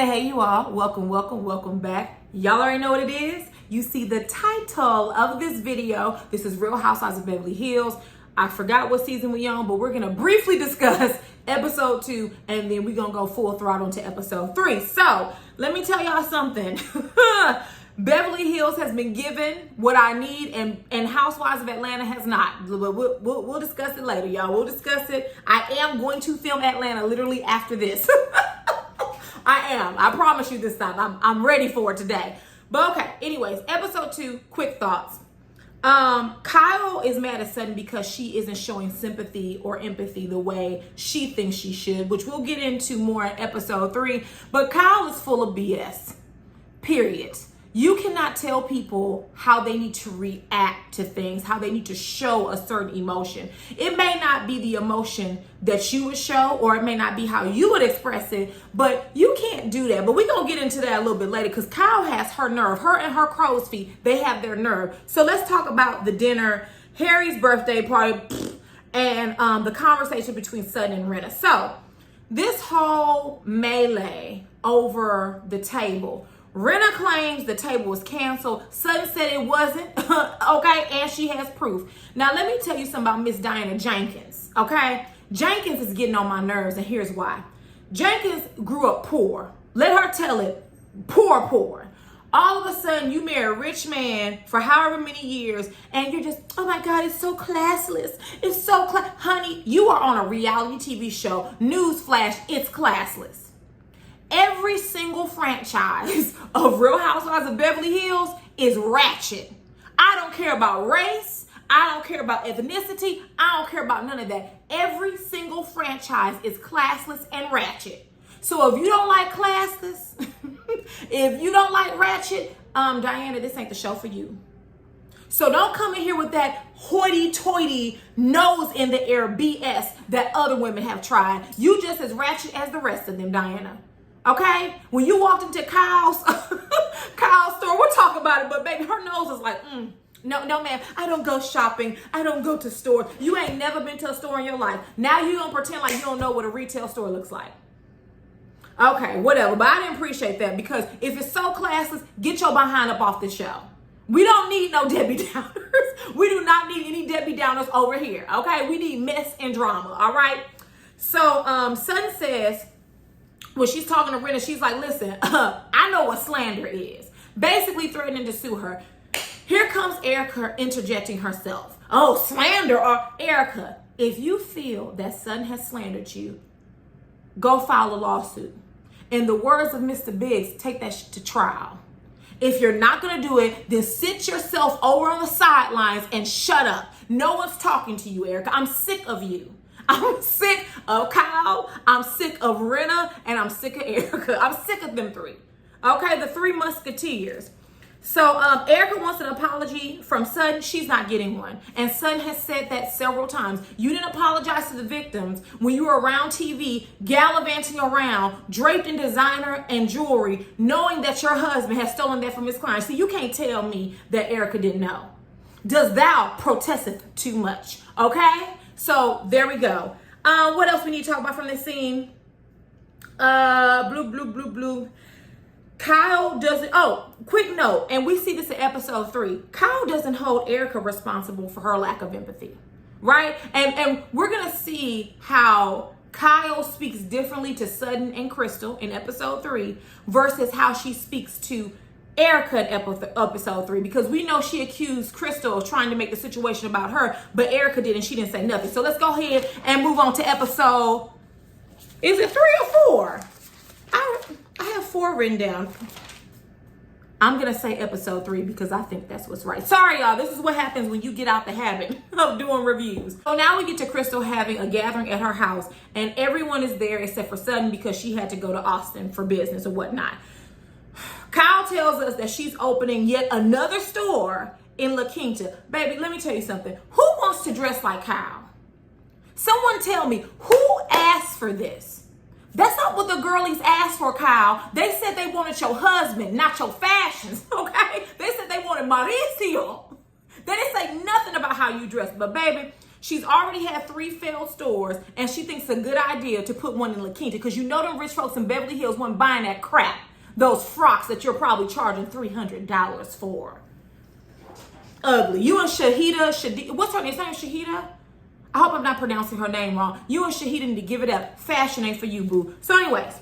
Hey, you all. Welcome back. Y'all already know what it is. You see the title of this video. This is Real Housewives of Beverly Hills. I forgot what season we on, but we're going to briefly discuss episode 2, and then we're going to go full throttle into episode 3. So, let me tell y'all something. Beverly Hills has been given what I need, and Housewives of Atlanta has not. We'll discuss it later, y'all. We'll discuss it. I am going to film Atlanta literally after this. I am. I promise you this time. I'm ready for it today. But okay, anyways, episode 2, quick thoughts. Kyle is mad at Sutton because she isn't showing sympathy or empathy the way she thinks she should, which we'll get into more in episode 3. But Kyle is full of BS. Period. You cannot tell people how they need to react to things, how they need to show a certain emotion. It may not be the emotion that you would show, or it may not be how you would express it, but you can't do that. But we're going to get into that a little bit later because Kyle has her nerve. Her and her crow's feet, they have their nerve. So let's talk about the dinner, Harry's birthday party, and the conversation between Sutton and Rinna. So this whole melee over the table, Rinna claims the table was canceled. Sutton said it wasn't, okay, and she has proof. Now, let me tell you something about Miss Diana Jenkins, okay? Jenkins is getting on my nerves, and here's why. Jenkins grew up poor. Let her tell it, poor. All of a sudden, you marry a rich man for however many years, and you're just, oh my God, it's so classless. It's so honey, you are on a reality TV show. Newsflash, it's classless. Every single franchise of Real Housewives of Beverly Hills is ratchet. I don't care about race. I don't care about ethnicity. I don't care about none of that. Every single franchise is classless and ratchet. So if you don't like classless, if you don't like ratchet, Diana, this ain't the show for you. So don't come in here with that hoity-toity, nose in the air BS that other women have tried. You just as ratchet as the rest of them, Diana. Okay, when you walked into Kyle's store, we'll talk about it, but baby, her nose is like, no, ma'am, I don't go shopping. I don't go to stores. You ain't never been to a store in your life. Now you don't pretend like you don't know what a retail store looks like. Okay, whatever, but I didn't appreciate that because if it's so classless, get your behind up off the show. We don't need no Debbie Downers. We do not need any Debbie Downers over here, okay? We need mess and drama, all right? So, Sutton says, when she's talking to Rinna, she's like, listen, I know what slander is. Basically threatening to sue her. Here comes Erica interjecting herself. Oh, slander, or Erica, if you feel that Sutton has slandered you, go file a lawsuit. In the words of Mr. Biggs, take that shit to trial. If you're not going to do it, then sit yourself over on the sidelines and shut up. No one's talking to you, Erica. I'm sick of you. I'm sick of Kyle, I'm sick of Rinna, and I'm sick of Erica. I'm sick of them three. Okay, the three musketeers. So Erica wants an apology from Sutton. She's not getting one. And Sutton has said that several times. You didn't apologize to the victims when you were around TV, gallivanting around, draped in designer and jewelry, knowing that your husband has stolen that from his client. So you can't tell me that Erica didn't know. Does thou protesteth too much? Okay? So there we go. What else we need to talk about from this scene? Blue. Kyle doesn't, quick note, and we see this in episode 3. Kyle doesn't hold Erica responsible for her lack of empathy, right? And we're going to see how Kyle speaks differently to Sutton and Crystal in episode 3 versus how she speaks to Erica in episode 3, because we know she accused Crystal of trying to make the situation about her, but Erica did, and she didn't say nothing. So let's go ahead and move on to episode, is it 3 or 4? I have 4 written down. I'm going to say episode 3 because I think that's what's right. Sorry, y'all. This is what happens when you get out the habit of doing reviews. So now we get to Crystal having a gathering at her house, and everyone is there except for Sutton because she had to go to Austin for business or whatnot. Kyle tells us that she's opening yet another store in La Quinta. Baby, let me tell you something. Who wants to dress like Kyle? Someone tell me, who asked for this? That's not what the girlies asked for, Kyle. They said they wanted your husband, not your fashions, okay? They said they wanted Mauricio. They didn't say nothing about how you dress. But baby, She's already had 3 failed stores, and she thinks it's a good idea to put one in La Quinta, because you know them rich folks in Beverly Hills weren't buying that crap. Those frocks that you're probably charging $300 for. Ugly. You and Shahida, what's her name? Is her name Shahida? I hope I'm not pronouncing her name wrong. You and Shahida need to give it up. Fashion ain't for you, boo. So anyways,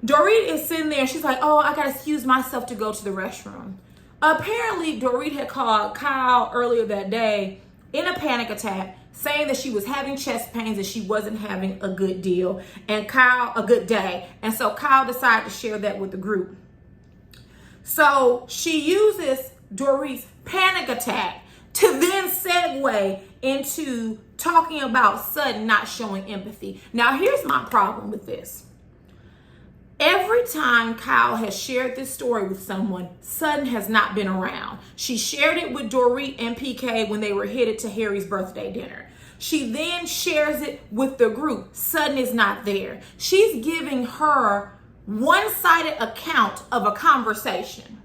Dorit is sitting there and she's like, oh, I gotta excuse myself to go to the restroom. Apparently, Dorit had called Kyle earlier that day in a panic attack, saying that she was having chest pains and she wasn't having a good deal, and Kyle, a good day. And so Kyle decided to share that with the group. So she uses Dorit's panic attack to then segue into talking about Sutton not showing empathy. Now, here's my problem with this. Every time Kyle has shared this story with someone, Sutton has not been around. She shared it with Dorit and PK when they were headed to Harry's birthday dinner. She then shares it with the group. Sutton is not there. She's giving her one-sided account of a conversation,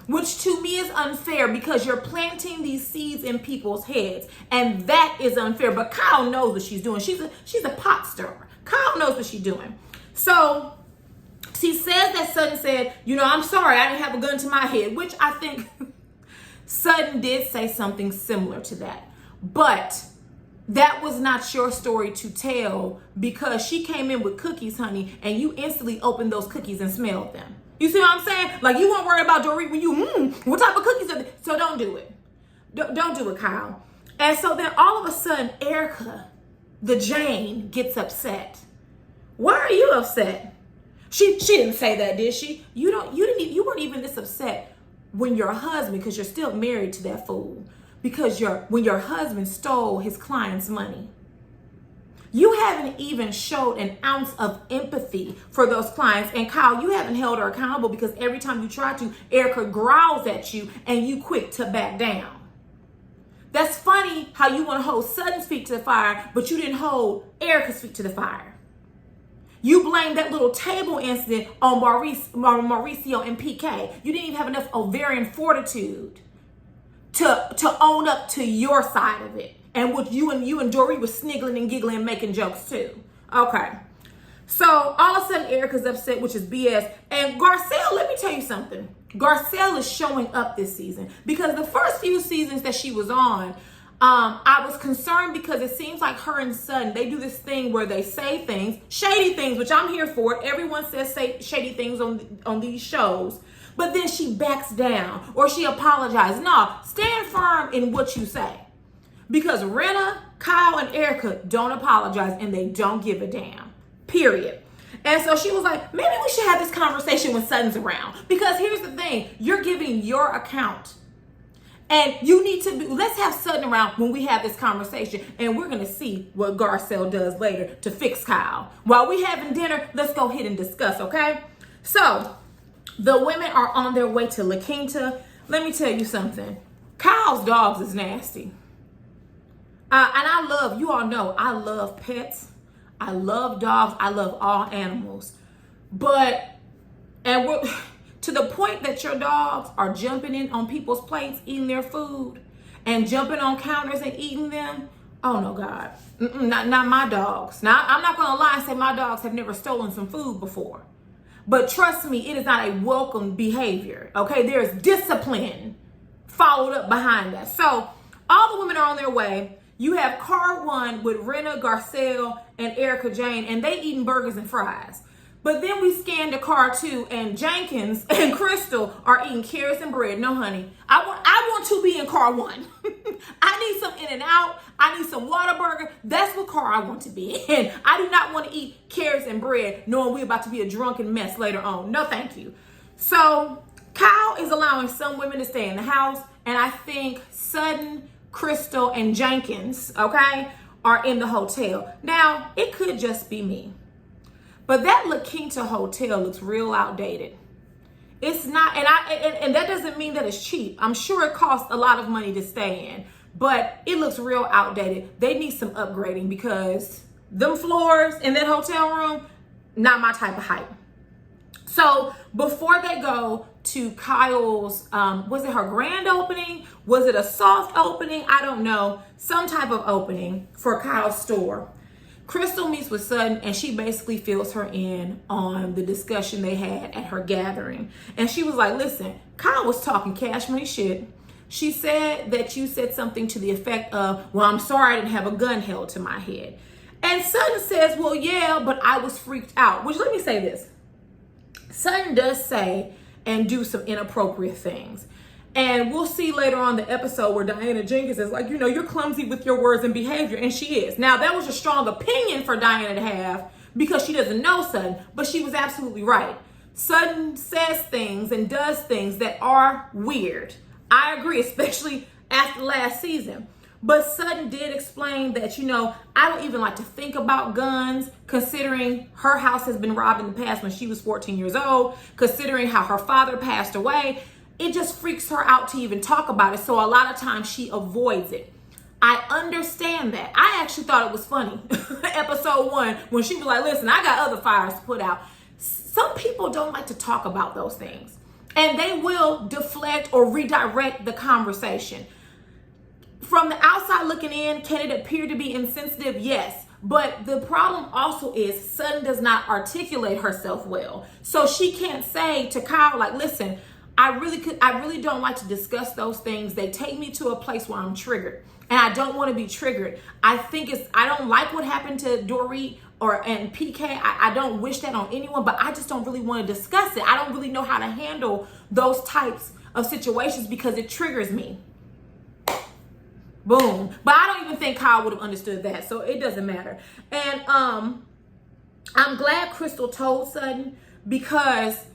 which to me is unfair, because you're planting these seeds in people's heads, and that is unfair. But Kyle knows what she's doing. She's a pot stirrer. Kyle knows what she's doing. So she says that Sutton said, I'm sorry, I didn't have a gun to my head, which I think Sutton did say something similar to that. But that was not your story to tell, because she came in with cookies, honey, and you instantly opened those cookies and smelled them. You see what I'm saying? Like, you weren't worried about Dorit when what type of cookies are they? So don't do it. Don't do it, Kyle. And so then all of a sudden, Erica, the Jane, gets upset. Why are you upset? She didn't say that, did she? You weren't even this upset when your husband, because you're still married to that fool, because when your husband stole his client's money. You haven't even showed an ounce of empathy for those clients. And Kyle, you haven't held her accountable, because every time you try to, Erica growls at you and you quick to back down. That's funny how you want to hold Sutton's feet to the fire, but you didn't hold Erica's feet to the fire. You blamed that little table incident on Mauricio and PK. You didn't even have enough ovarian fortitude to own up to your side of it. And what you and Dorit was sniggling and giggling and making jokes too. Okay. So all of a sudden Erica's upset, which is BS. And Garcelle, let me tell you something. Garcelle is showing up this season, because the first few seasons that she was on, I was concerned, because it seems like her and Sutton, they do this thing where they say things, shady things, which I'm here for. Everyone says shady things on these shows. But then she backs down or she apologizes. No, stand firm in what you say. Because Renna, Kyle, and Erica don't apologize, and they don't give a damn. Period. And so she was like, maybe we should have this conversation when Sutton's around. Because here's the thing. You're giving your account. And you need to let's have Sutton around when we have this conversation. And we're going to see what Garcelle does later to fix Kyle. While we having dinner, let's go ahead and discuss, okay? So the women are on their way to La Quinta. Let me tell you something. Kyle's dogs is nasty. And you all know, I love pets. I love dogs. I love all animals. We're to the point that your dogs are jumping in on people's plates, eating their food, and jumping on counters and eating them. Oh no, God. Not my dogs. Now, I'm not going to lie and say my dogs have never stolen some food before. But trust me, it is not a welcome behavior. Okay, there's discipline followed up behind that. So all the women are on their way. You have car one with Renna, Garcelle, and Erica Jane, and they eating burgers and fries. But then we scanned to car two, and Jenkins and Crystal are eating carrots and bread. No, honey, I want to be in car one. I need some In-N-Out. I need some Whataburger. That's what car I want to be in. I do not want to eat carrots and bread knowing we're about to be a drunken mess later on. No, thank you. So Kyle is allowing some women to stay in the house, and I think Sutton, Crystal, and Jenkins, okay, are in the hotel. Now, it could just be me, but that La Quinta hotel looks real outdated. It's not, and that doesn't mean that it's cheap. I'm sure it costs a lot of money to stay in, but it looks real outdated. They need some upgrading, because them floors in that hotel room, not my type of height. So before they go to Kyle's, was it her grand opening? Was it a soft opening? I don't know. Some type of opening for Kyle's store. Crystal meets with Sutton and she basically fills her in on the discussion they had at her gathering. And she was like, listen, Kyle was talking cash money shit. She said that you said something to the effect of, well, I'm sorry I didn't have a gun held to my head. And Sutton says, well, yeah, but I was freaked out. Which, let me say this. Sutton does say and do some inappropriate things. And we'll see later on the episode where Diana Jenkins is like, you're clumsy with your words and behavior. And she is. Now, that was a strong opinion for Diana to have because she doesn't know Sutton, but she was absolutely right. Sutton says things and does things that are weird. I agree, especially after last season. But Sutton did explain that, I don't even like to think about guns, considering her house has been robbed in the past when she was 14 years old, considering how her father passed away. It just freaks her out to even talk about it. So a lot of times she avoids it. I understand that. I actually thought it was funny. Episode 1, when she was like, listen, I got other fires to put out. Some people don't like to talk about those things. And they will deflect or redirect the conversation. From the outside looking in, can it appear to be insensitive? Yes. But the problem also is Sutton does not articulate herself well. So she can't say to Kyle, like, listen, I really don't like to discuss those things. They take me to a place where I'm triggered. And I don't want to be triggered. I don't like what happened to Dorit and PK. I don't wish that on anyone, but I just don't really want to discuss it. I don't really know how to handle those types of situations because it triggers me. Boom. But I don't even think Kyle would have understood that. So it doesn't matter. And I'm glad Crystal told Sutton because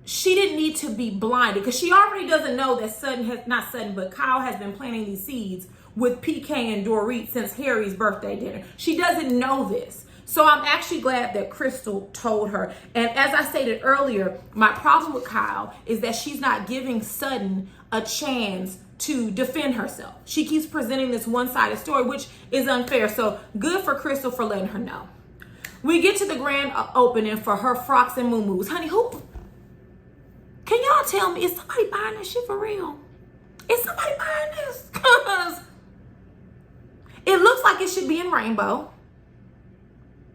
she didn't need to be blinded because she already doesn't know that but Kyle has been planting these seeds with PK and Dorit since Harry's birthday dinner. She doesn't know this. So I'm actually glad that Crystal told her. And as I stated earlier, my problem with Kyle is that she's not giving Sutton a chance to defend herself. She keeps presenting this one-sided story, which is unfair. So good for Crystal for letting her know. We get to the grand opening for her frocks and muumuus. Honey, can y'all tell me, is somebody buying this shit for real? Is somebody buying this? Because it looks like it should be in rainbow.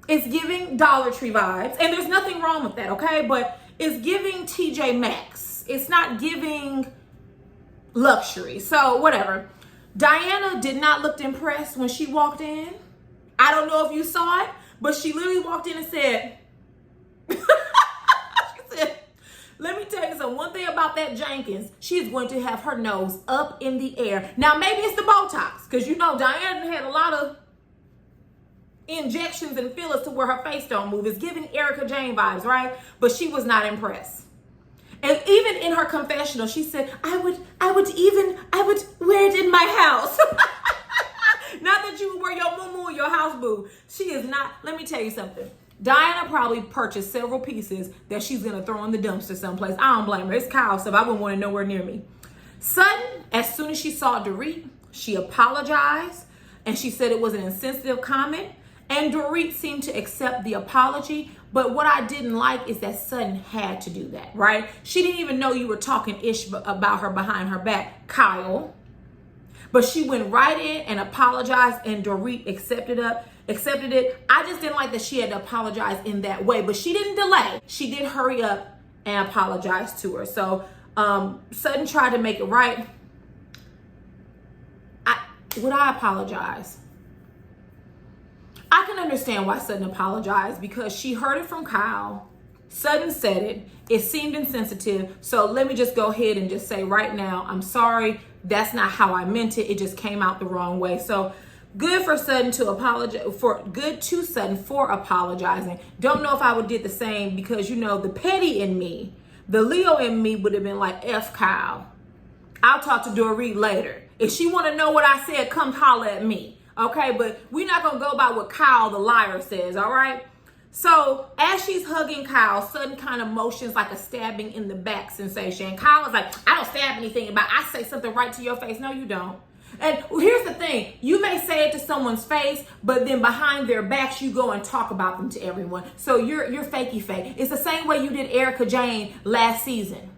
It's giving Dollar Tree vibes. And there's nothing wrong with that, okay? But it's giving TJ Maxx. It's not giving luxury. So whatever. Diana did not look impressed when she walked in. I don't know if you saw it, but she literally walked in and said, let me tell you something. One thing about that Jenkins, she's going to have her nose up in the air. Now, maybe it's the Botox, because Diana had a lot of injections and fillers to where her face don't move. It's giving Erica Jane vibes, right? But she was not impressed. And even in her confessional, she said, I would wear it in my house. Not that you would wear your muumuu or your house boo. She is not. Let me tell you something. Diana probably purchased several pieces that she's going to throw in the dumpster someplace. I don't blame her. It's Kyle stuff. I wouldn't want it nowhere near me. Sutton, as soon as she saw Dorit, she apologized. And she said it was an insensitive comment. And Dorit seemed to accept the apology. But what I didn't like is that Sutton had to do that, right? She didn't even know you were talking ish about her behind her back, Kyle. But she went right in and apologized, and Dorit accepted it. I just didn't like that she had to apologize in that way, but she didn't delay. She did hurry up and apologize to her. So Sutton tried to make it right. Would I apologize? I can understand why Sutton apologized because she heard it from Kyle. Sutton said it. It seemed insensitive. So let me just go ahead and just say right now, I'm sorry. That's not how I meant it. It just came out the wrong way. So good for Sutton to apologize, good to Sutton for apologizing. Don't know if I would did the same because, the petty in me, the Leo in me would have been like, F Kyle. I'll talk to Dorit later. If she want to know what I said, come holler at me. Okay, but we're not going to go by what Kyle the liar says, all right? So as she's hugging Kyle, Sutton kind of motions like a stabbing in the back sensation. And Kyle is like, I don't stab anything, but I say something right to your face. No, you don't. And here's the thing, you may say it to someone's face, but then behind their backs, you go and talk about them to everyone. So you're fakey fake. It's the same way you did Erica Jane last season.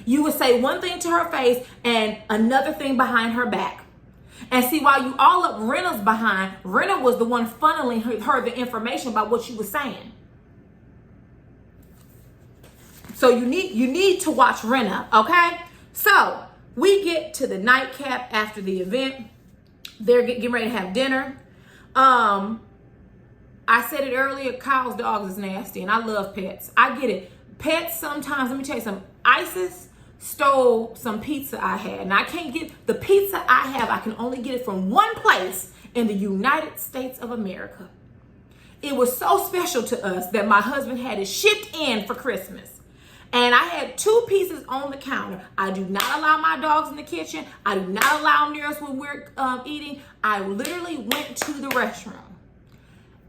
You would say one thing to her face and another thing behind her back. And see, while you all up Renna's behind, Renna was the one funneling her the information about what she was saying. So you need to watch Renna, okay? So we get to the nightcap after the event. They're getting ready to have dinner. I said it earlier, Kyle's dogs is nasty, and I love pets. I get it. Pets sometimes, let me tell you something. ISIS stole some pizza I had. And I can't get the pizza I have. I can only get it from one place in the United States of America. It was so special to us that my husband had it shipped in for Christmas. And I had 2 pieces on the counter. I do not allow my dogs in the kitchen. I do not allow near when we're eating. I literally went to the restroom.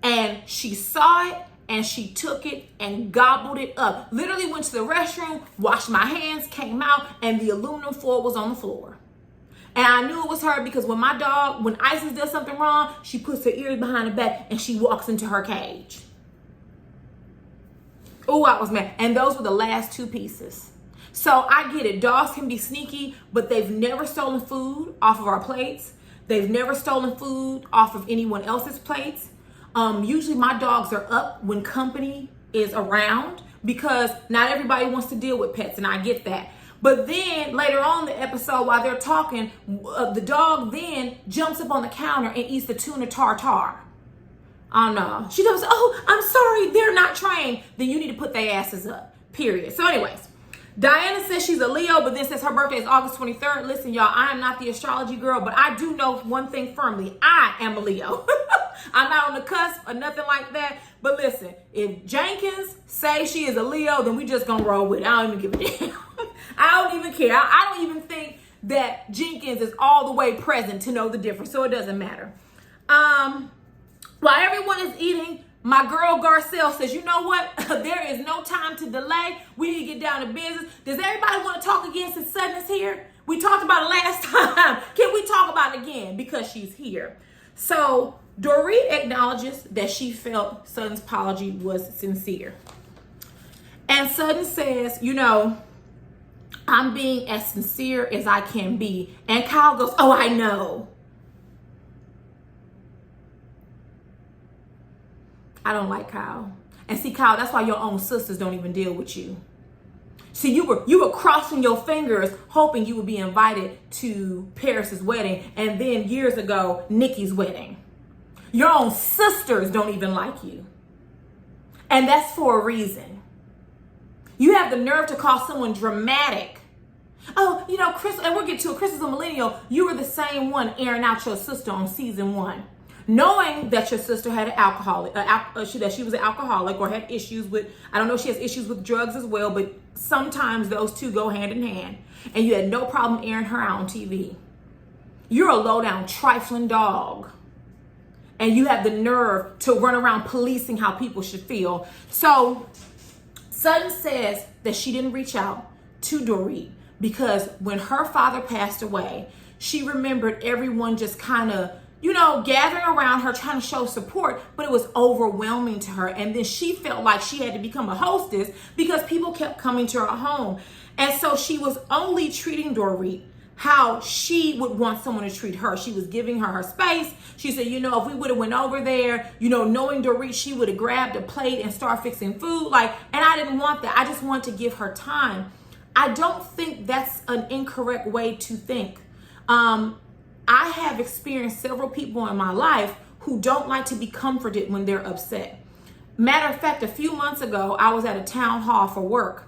And she saw it and she took it and gobbled it up. Literally went to the restroom, washed my hands, came out, and the aluminum foil was on the floor. And I knew it was her because when Isis does something wrong, she puts her ears behind her back and she walks into her cage. Oh, I was mad. And those were the last 2 pieces. So I get it. Dogs can be sneaky, but they've never stolen food off of our plates. They've never stolen food off of anyone else's plates. Usually my dogs are up when company is around because not everybody wants to deal with pets, and I get that. But then later on in the episode, while they're talking, the dog then jumps up on the counter and eats the tuna tartare. Oh no. She goes, oh, I'm sorry, they're not trained. Then you need to put their asses up, period. So anyways, Diana says she's a Leo, but then says her birthday is August 23rd. Listen, y'all, I am not the astrology girl, but I do know one thing firmly. I am a Leo. I'm not on the cusp or nothing like that. But listen, if Jenkins say she is a Leo, then we just gonna roll with it. I don't even give a damn. I don't even care. I don't even think that Jenkins is all the way present to know the difference, so it doesn't matter. While everyone is eating, my girl Garcelle says, you know what? There is no time to delay. We need to get down to business. Does everybody want to talk again since Sutton is here? We talked about it last time. Can we talk about it again? Because she's here. So Dorit acknowledges that she felt Sutton's apology was sincere. And Sutton says, you know, I'm being as sincere as I can be. And Kyle goes, oh, I know. I don't like Kyle. And see, Kyle, that's why your own sisters don't even deal with you. See, you were crossing your fingers hoping you would be invited to Paris's wedding, and then years ago, Nikki's wedding. Your own sisters don't even like you. And that's for a reason. You have the nerve to call someone dramatic. Oh, you know, Chris, and we'll get to it. Chris is a millennial. You were the same one airing out your sister on season 1. Knowing that your sister had an alcoholic, that she was an alcoholic or had issues with, I don't know if she has issues with drugs as well, but sometimes those two go hand in hand. And you had no problem airing her out on TV. You're a low down trifling dog. And you have the nerve to run around policing how people should feel. So Sutton says that she didn't reach out to Dorit because when her father passed away, she remembered everyone just kind of, you know, gathering around her, trying to show support, but it was overwhelming to her. And then she felt like she had to become a hostess because people kept coming to her home. And so she was only treating Dorit how she would want someone to treat her. She was giving her space. She said, you know, if we would have went over there, you know, knowing Dorit, she would have grabbed a plate and started fixing food. And I didn't want that. I just wanted to give her time. I don't think that's an incorrect way to think. I have experienced several people in my life who don't like to be comforted when they're upset. Matter of fact, a few months ago, I was at a town hall for work,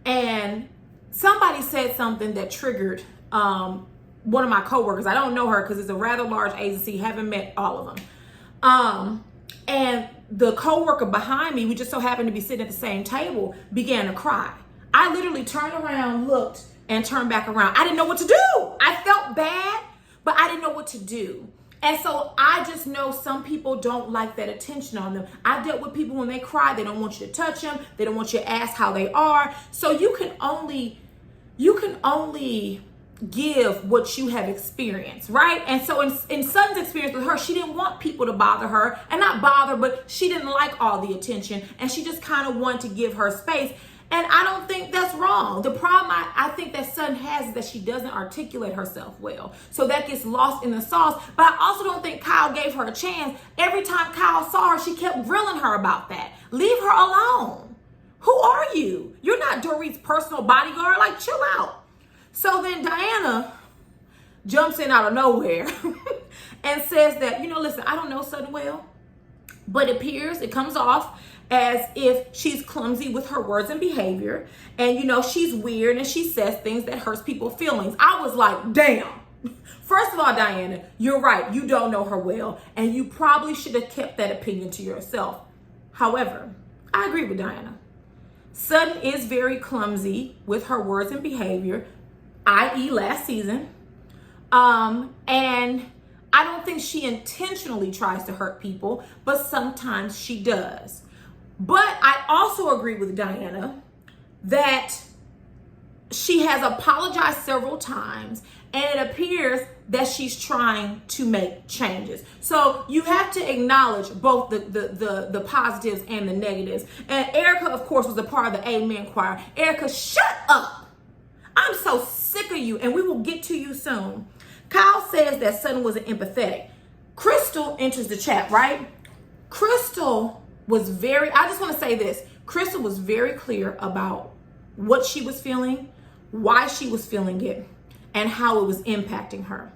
and somebody said something that triggered one of my coworkers. I don't know her because it's a rather large agency, haven't met all of them. And the coworker behind me, we just so happened to be sitting at the same table, began to cry. I literally turned around, looked, and turned back around. I didn't know what to do. I felt bad, but I didn't know what to do. And so I just know some people don't like that attention on them. I've dealt with people when they cry, they don't want you to touch them. They don't want you to ask how they are. So you can only give what you have experienced, right? And so in Sutton's experience with her, she didn't want people to bother her, and not bother, but she didn't like all the attention, and she just kind of wanted to give her space. And I don't think that's wrong. The problem I think that Sutton has is that she doesn't articulate herself well. So that gets lost in the sauce. But I also don't think Kyle gave her a chance. Every time Kyle saw her, she kept grilling her about that. Leave her alone. Who are you? You're not Dorit's personal bodyguard. Like, chill out. So then Diana jumps in out of nowhere and says that, listen, I don't know Sutton well, but it comes off as if she's clumsy with her words and behavior. And, she's weird and she says things that hurts people's feelings. I was like, damn. First of all, Diana, you're right. You don't know her well. And you probably should have kept that opinion to yourself. However, I agree with Diana. Sutton is very clumsy with her words and behavior, i.e. last season. And I don't think she intentionally tries to hurt people, but sometimes she does. But I also agree with Diana that she has apologized several times, and it appears that she's trying to make changes. So you have to acknowledge both the positives and the negatives. And Erica, of course, was a part of the Amen choir. Erica, shut up. I'm so sick of you, and we will get to you soon. Kyle says that Sutton wasn't empathetic. Crystal enters the chat, right? Crystal was I just want to say this. Crystal was very clear about what she was feeling, why she was feeling it, and how it was impacting her.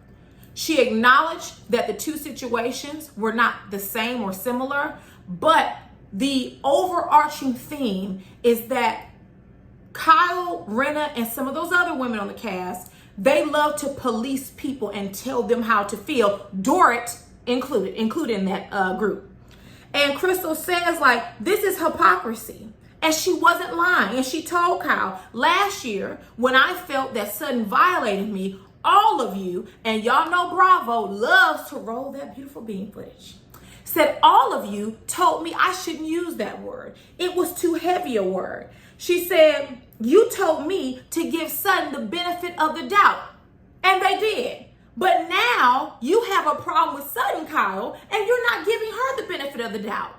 She acknowledged that the two situations were not the same or similar, but the overarching theme is that Kyle, Rinna, and some of those other women on the cast, they love to police people and tell them how to feel, Dorit included in that group. And Crystal says, this is hypocrisy. And she wasn't lying. And she told Kyle, last year, when I felt that Sutton violated me, all of you, and y'all know Bravo loves to roll that beautiful bean footage, said all of you told me I shouldn't use that word. It was too heavy a word. She said, you told me to give Sutton the benefit of the doubt. And they did. But now you have a problem with Sutton, Kyle, and you're not giving her the benefit of the doubt.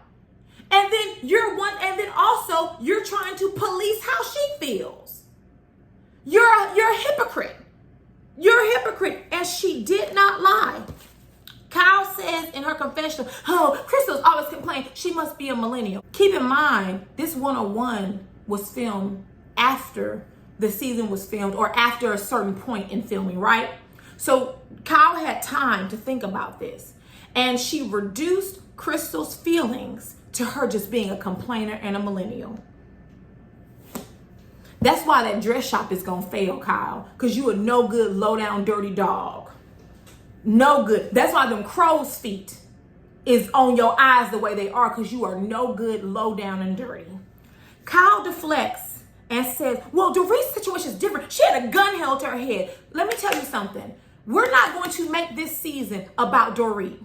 And then also you're trying to police how she feels. You're a hypocrite. You're a hypocrite. And she did not lie. Kyle says in her confessional, Crystal's always complaining she must be a millennial. Keep in mind, this 101 was filmed after the season was filmed, or after a certain point in filming, right? So Kyle had time to think about this, and she reduced Crystal's feelings to her just being a complainer and a millennial. That's why that dress shop is gonna fail, Kyle, because you a no good, low down, dirty dog. No good. That's why them crow's feet is on your eyes the way they are, because you are no good, low down, and dirty. Kyle deflects and says, well, Dorit's situation is different. She had a gun held to her head. Let me tell you something. We're not going to make this season about Dorit.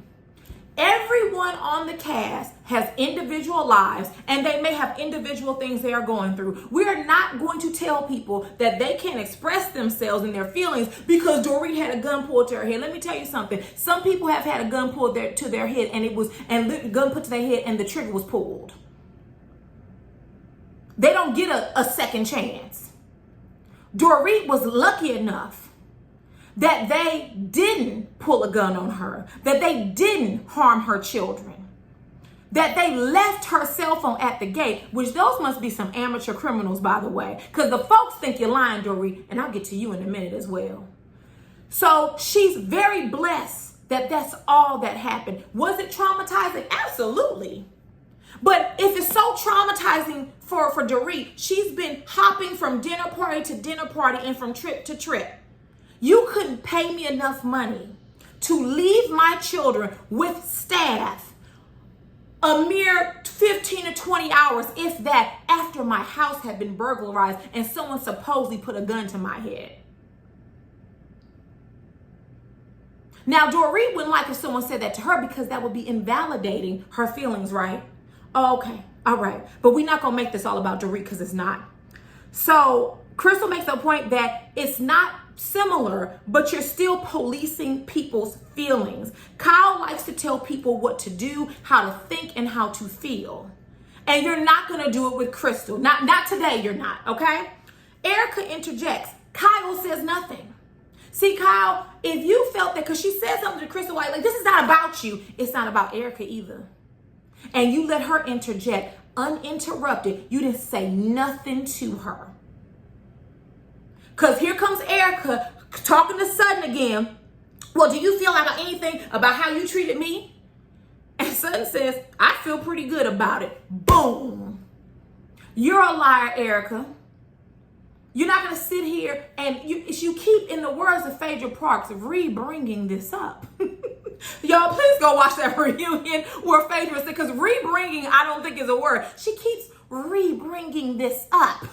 Everyone on the cast has individual lives, and they may have individual things they are going through. We're not going to tell people that they can't express themselves and their feelings because Dorit had a gun pulled to her head. Let me tell you something. Some people have had a gun pulled to their head, and the gun put to their head, and the trigger was pulled. They don't get a second chance. Dorit was lucky enough that they didn't pull a gun on her, that they didn't harm her children, that they left her cell phone at the gate, which those must be some amateur criminals, by the way, because the folks think you're lying, Dorit, and I'll get to you in a minute as well. So she's very blessed that that's all that happened. Was it traumatizing? Absolutely. But if it's so traumatizing for Dorit, she's been hopping from dinner party to dinner party and from trip to trip. You couldn't pay me enough money to leave my children with staff a mere 15 to 20 hours, if that, after my house had been burglarized and someone supposedly put a gun to my head. Now, Dorit wouldn't like if someone said that to her, because that would be invalidating her feelings, right? Oh, okay, all right. But we're not going to make this all about Dorit, because it's not. So Crystal makes the point that it's not similar, but you're still policing people's feelings. Kyle likes to tell people what to do, how to think, and how to feel. And you're not going to do it with Crystal. Not today, you're not, okay? Erica interjects. Kyle says nothing. See, Kyle, if you felt that, because she said something to Crystal, like, this is not about you, it's not about Erica either. And you let her interject uninterrupted. You didn't say nothing to her. Because here comes Erica talking to Sutton again. Well, do you feel like anything about how you treated me? And Sutton says, I feel pretty good about it. Boom. You're a liar, Erica. You're not going to sit here and you keep, in the words of Phaedra Parks, re-bringing this up. Y'all, please go watch that reunion where Phaedra said, because re-bringing, I don't think is a word. She keeps re-bringing this up.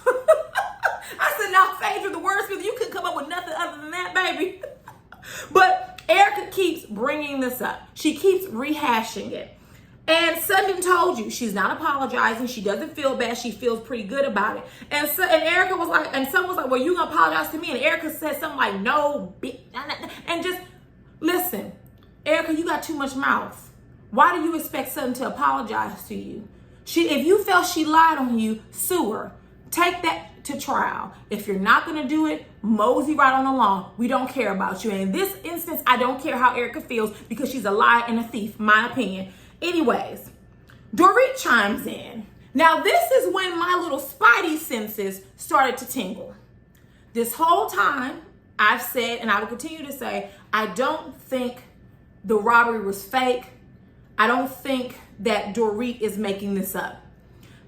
I said, now, Phaedra, the wordsmith, you couldn't come up with nothing other than that, baby. But Erica keeps bringing this up. She keeps rehashing it. And Sutton told you she's not apologizing. She doesn't feel bad. She feels pretty good about it. And Erica was like, and someone was like, well, you gonna apologize to me? And Erica said something like, no, and just listen, Erica, you got too much mouth. Why do you expect Sutton to apologize to you? If you felt she lied on you, sue her. Take that to trial. If you're not going to do it, mosey right on along. We don't care about you. And in this instance, I don't care how Erica feels because she's a liar and a thief, my opinion. Anyways, Dorit chimes in. Now, this is when my little spidey senses started to tingle. This whole time, I've said, and I will continue to say, I don't think the robbery was fake. I don't think that Dorit is making this up.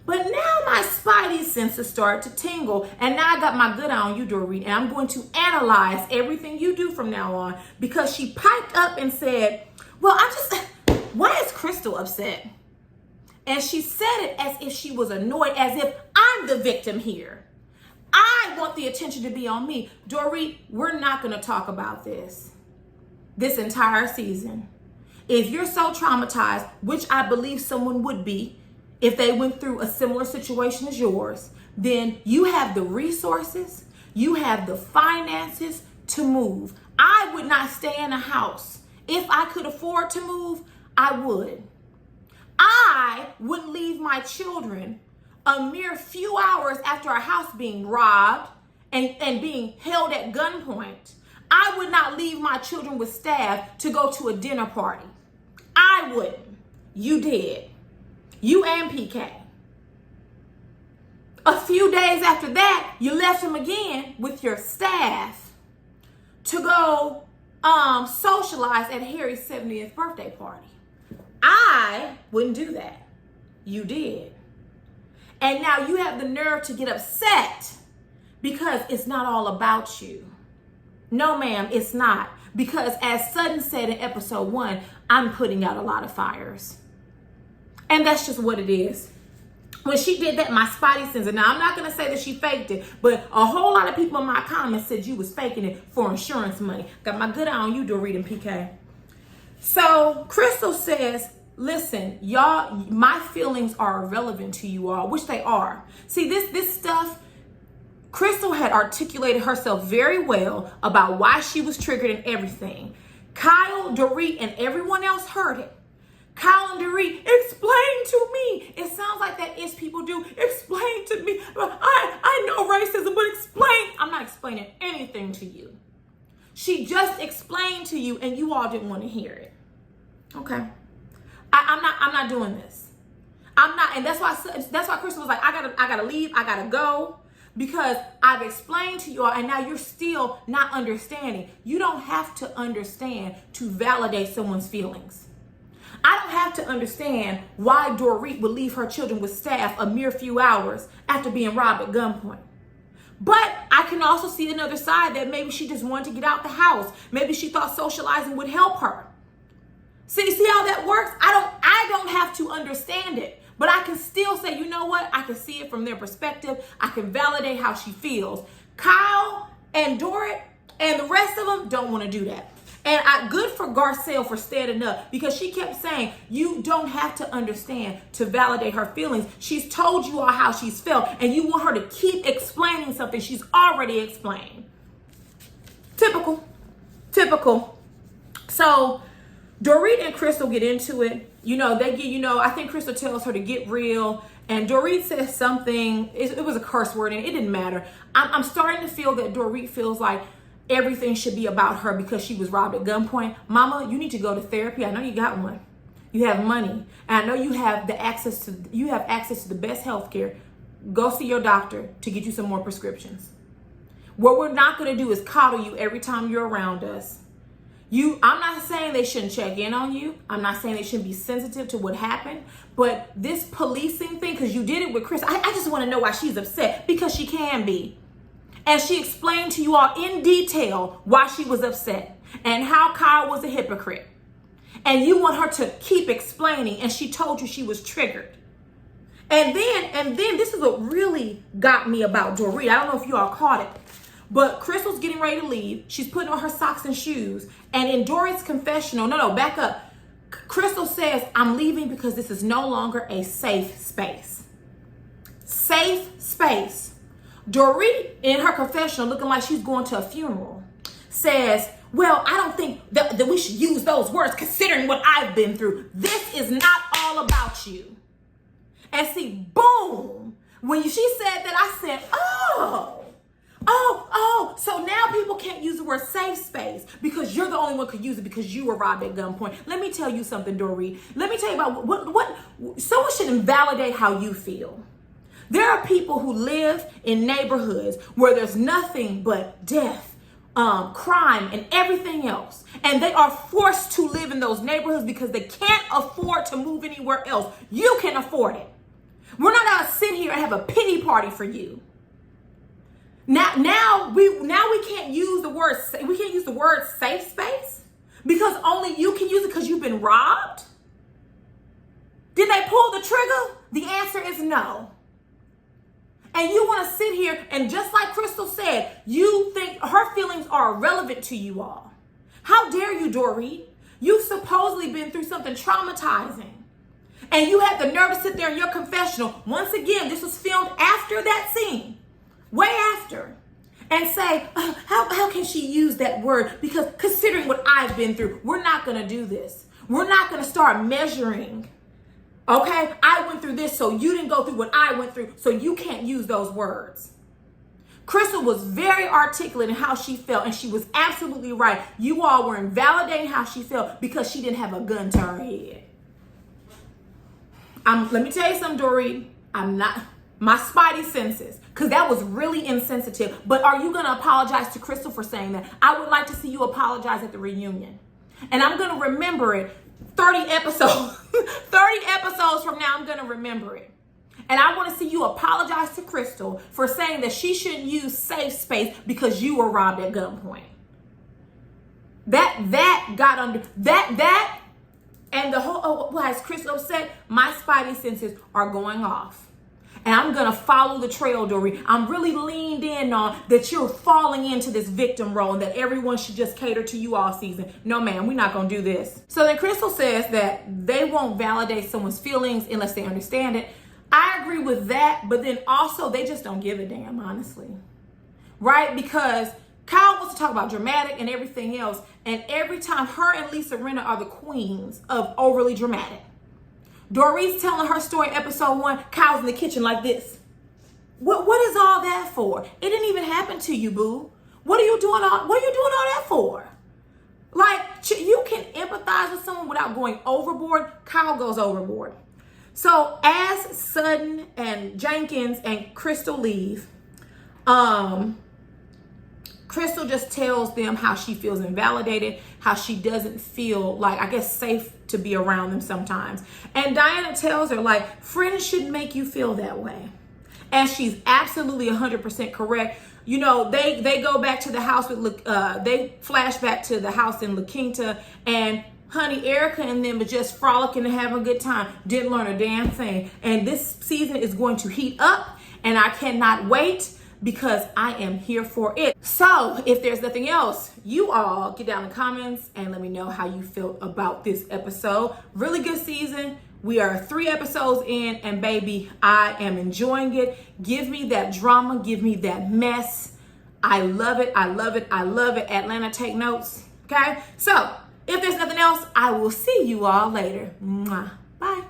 But now my spidey senses start to tingle, and now I got my good eye on you, Dorit, and I'm going to analyze everything you do from now on, because she piped up and said, well, why is Crystal upset? And she said it as if she was annoyed, as if I'm the victim here. I want the attention to be on me. Dorit, we're not going to talk about this entire season. If you're so traumatized, which I believe someone would be, if they went through a similar situation as yours, then you have the resources, you have the finances to move. I would not stay in a house. If I could afford to move, I would. I wouldn't leave my children a mere few hours after a house being robbed and being held at gunpoint. I would not leave my children with staff to go to a dinner party. I wouldn't. You did. You and PK. A few days after that, you left him again with your staff to go socialize at Harry's 70th birthday party. I wouldn't do that. You did. And now you have the nerve to get upset because it's not all about you. No, ma'am, it's not. Because as Sutton said in episode 1, I'm putting out a lot of fires. And that's just what it is. When she did that, my spidey sense, and now I'm not going to say that she faked it, but a whole lot of people in my comments said you was faking it for insurance money. Got my good eye on you, Dorit and PK. So Crystal says, listen, y'all, my feelings are irrelevant to you all, which they are. See, this stuff, Crystal had articulated herself very well about why she was triggered and everything. Kyle, Dorit, and everyone else heard it. Kyle and Dorit, explain to me. It sounds like that is people do. Explain to me. I know racism, but explain. I'm not explaining anything to you. She just explained to you and you all didn't want to hear it. Okay. I'm not doing this. I'm not, and that's why Crystal was like, I gotta leave, I gotta go. Because I've explained to you all and now you're still not understanding. You don't have to understand to validate someone's feelings. I don't have to understand why Dorit would leave her children with staff a mere few hours after being robbed at gunpoint. But I can also see another side that maybe she just wanted to get out the house. Maybe she thought socializing would help her. See how that works? I don't have to understand it. But I can still say, you know what? I can see it from their perspective. I can validate how she feels. Kyle and Dorit and the rest of them don't want to do that. And good for Garcelle for standing up because she kept saying, you don't have to understand to validate her feelings. She's told you all how she's felt and you want her to keep explaining something she's already explained. Typical. Typical. So Dorit and Crystal get into it. I think Crystal tells her to get real. And Dorit says something, it was a curse word and it didn't matter. I'm starting to feel that Dorit feels like everything should be about her because she was robbed at gunpoint. Mama, you need to go to therapy. I know you got one. You have money. And I know you have access to the best health care. Go see your doctor to get you some more prescriptions. What we're not going to do is coddle you every time you're around us. I'm not saying they shouldn't check in on you. I'm not saying they shouldn't be sensitive to what happened. But this policing thing, because you did it with Chris, I just want to know why she's upset, because she can be. And she explained to you all in detail why she was upset and how Kyle was a hypocrite. And you want her to keep explaining, and she told you she was triggered. And then this is what really got me about Dorit. I don't know if you all caught it. But Crystal's getting ready to leave. She's putting on her socks and shoes. And in Dorit's confessional, no, back up. Crystal says, I'm leaving because this is no longer a safe space. Safe space. Dorit, in her confessional, looking like she's going to a funeral, says, well, I don't think that we should use those words considering what I've been through. This is not all about you. And see, boom. When she said that, I said, oh, so now people can't use the word safe space because you're the only one who could use it because you were robbed at gunpoint. Let me tell you something, Dorit. Let me tell you about what someone should invalidate how you feel. There are people who live in neighborhoods where there's nothing but death, crime, and everything else. And they are forced to live in those neighborhoods because they can't afford to move anywhere else. You can afford it. We're not going to sit here and have a pity party for you. Now we can't use the word safe space because only you can use it because you've been robbed. Did they pull the trigger? The answer is no. And you want to sit here and just like Crystal said, you think her feelings are irrelevant to you all. How dare you, Dorit? You've supposedly been through something traumatizing. And you had the nerve to sit there in your confessional. Once again, this was filmed after that scene. Way after. And say, how can she use that word? Because considering what I've been through, we're not going to do this. We're not going to start measuring. Okay? I went through this, so you didn't go through what I went through, so you can't use those words. Crystal was very articulate in how she felt, and she was absolutely right. You all were invalidating how she felt because she didn't have a gun to her head. Let me tell you something, Dorit. My spidey senses, because that was really insensitive. But are you going to apologize to Crystal for saying that? I would like to see you apologize at the reunion. And I'm going to remember it 30 episodes. 30 episodes from now, I'm going to remember it. And I want to see you apologize to Crystal for saying that she shouldn't use safe space because you were robbed at gunpoint. That got under that and the whole, why is Crystal upset? My spidey senses are going off. And I'm going to follow the trail, Dorit. I'm really leaned in on that you're falling into this victim role and that everyone should just cater to you all season. No, ma'am, we're not going to do this. So then Crystal says that they won't validate someone's feelings unless they understand it. I agree with that, but then also they just don't give a damn, honestly. Right? Because Kyle wants to talk about dramatic and everything else. And every time her and Lisa Rinna are the queens of overly dramatic. Dorit's telling her story, episode 1, Kyle's in the kitchen like this. What is all that for? It didn't even happen to you, boo. What are you doing all that for? Like, you can empathize with someone without going overboard. Kyle goes overboard. So as Sutton and Jenkins and Crystal leave, Crystal just tells them how she feels invalidated, how she doesn't feel like, I guess, safe to be around them sometimes. And Diana tells her, like, friends shouldn't make you feel that way. And she's absolutely 100% correct. You know, they go back to the house with, they flash back to the house in La Quinta, and honey, Erica and them are just frolicking and having a good time. Didn't learn a damn thing. And this season is going to heat up, and I cannot wait because I am here for it. So if there's nothing else, you all get down in the comments and let me know how you feel about this episode. Really good season. We are 3 episodes in, and baby, I am enjoying it. Give me that drama. Give me that mess. I love it. I love it. I love it. Atlanta, take notes. Okay? So if there's nothing else, I will see you all later. Mwah. Bye.